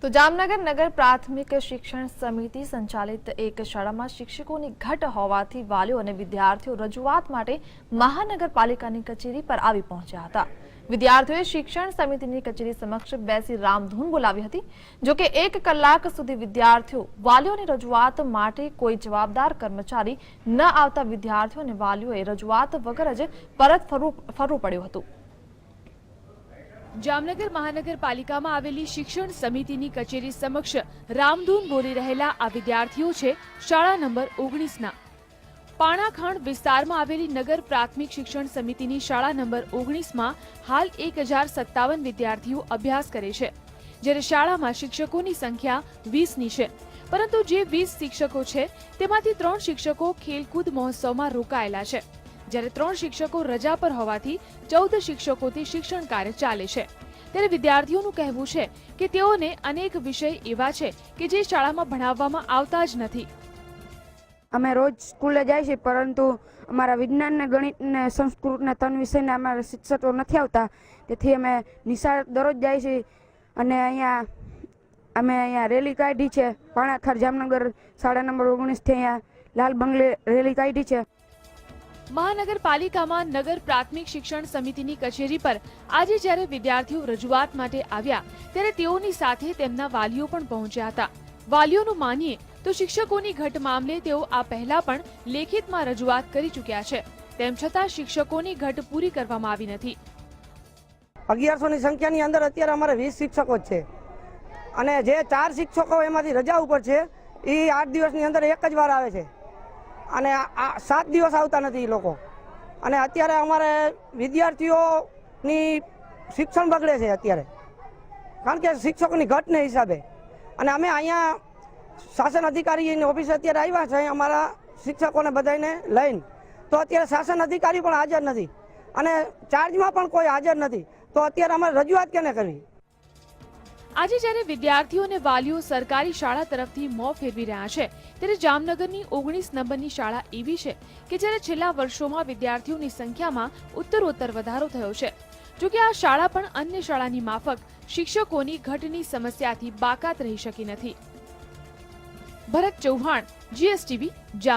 તો જામનગર નગર પ્રાથમિક શિક્ષણ સમિતિ સંચાલિત એક શાળામાં શિક્ષકોની ઘટ હોવાથી વાલીઓ અને વિદ્યાર્થીઓ રજૂઆત માટે મહાનગરપાલિકાની કચેરી પર આવી પહોંચ્યા હતા। વિદ્યાર્થીઓએ શિક્ષણ સમિતિની કચેરી સમક્ષ બેસી રામધૂન બોલાવી હતી। જો કે 1 કલાક સુધી વિદ્યાર્થીઓ વાલીઓની રજૂઆત માટે કોઈ જવાબદાર કર્મચારી ન આવતા વિદ્યાર્થીઓ અને વાલીઓએ રજૂઆત વગર જ પરત ફરવું પડ્યું હતું। જામનગર મહાનગરપાલિકામાં આવેલી શિક્ષણ સમિતિની કચેરી સમક્ષ રામધૂન બોલી રહેલા આ વિદ્યાર્થીઓ છે શાળા નંબર 19ના। પાણાખાંડ વિસ્તારમાં આવેલી નગર પ્રાથમિક શિક્ષણ સમિતિની શાળા નંબર 19માં હાલ 1057 વિદ્યાર્થીઓ અભ્યાસ કરે છે, જ્યારે શાળામાં શિક્ષકોની સંખ્યા 20ની છે। પરંતુ જે 20 શિક્ષકો છે તેમાંથી 3 શિક્ષકો ખેલકૂદ મહોત્સવમાં રોકાયેલા છે, જ્યારે 3 શિક્ષકો રજા પર હોવાથી 14 શિક્ષકોથી શિક્ષણ કાર્ય ચાલે છે। ત્યારે વિદ્યાર્થીઓનું કહેવું છે કે તેઓને અનેક વિષય એવા છે કે જે શાળામાં ભણાવવામાં આવતા જ નથી। અમે રોજ સ્કૂલે જાય છે, પરંતુ અમારા વિજ્ઞાન ને ગણિત ને સંસ્કૃત ને 3 વિષયના અમારા શિક્ષકો નથી આવતા, તેથી અમે નિશાળ દરરોજ જાય છે અને અહીંયા રેલી કાઢી છે। પાણાખાંડ જામનગર શાળા નંબર 19 થી અહીંયા લાલ બંગલે રેલી કાઢી છે। મહાનગરપાલિકામાં નગર પ્રાથમિક શિક્ષણ સમિતિની કચેરી પર આજે જ્યારે વિદ્યાર્થીઓ રજૂઆત માટે આવ્યા ત્યારે તેઓની સાથે તેમના વાલીઓ પણ પહોંચ્યા હતા। વાલીઓનું માનીએ તો શિક્ષકોની ઘટ મામલે તેઓ આ પહેલા પણ લેખિતમાં રજૂઆત કરી ચૂક્યા છે, તેમ છતાં શિક્ષકોની ઘટ પૂરી કરવામાં આવી નથી। 1100ની સંખ્યાની અંદર અત્યારે અમારે 20 શિક્ષકો જ છે અને જે 4 શિક્ષકો એમાંથી રજા ઉપર છે એ 8 દિવસની અંદર એક જ વાર આવે છે અને 7 દિવસ આવતા નથી એ લોકો। અને અત્યારે અમારે વિદ્યાર્થીઓની શિક્ષણ બગડે છે અત્યારે, કારણ કે શિક્ષકોની ઘટને હિસાબે। અને અમે અહીંયા શાસન અધિકારીની ઓફિસે અત્યારે આવ્યા છે અમારા શિક્ષકોને બધાને લઈને, તો અત્યારે શાસન અધિકારી પણ હાજર નથી અને ચાર્જમાં પણ કોઈ હાજર નથી, તો અત્યારે અમારે રજૂઆત કેને કરવી? આજે જ્યારે વિદ્યાર્થીઓ અને વાલીઓ સરકારી શાળા તરફથી મોં ફેરવી રહ્યા છે, ત્યારે જામનગરની 19 નંબરની શાળા એવી છે કે જ્યારે છેલ્લા વર્ષોમાં વિદ્યાર્થીઓની સંખ્યામાં ઉત્તરોત્તર વધારો થયો છે। જોકે આ શાળા પણ અન્ય શાળાની માફક શિક્ષકોની ઘટની સમસ્યાથી બાકાત રહી શકી નથી। ભરત ચૌહાણ, GSTV,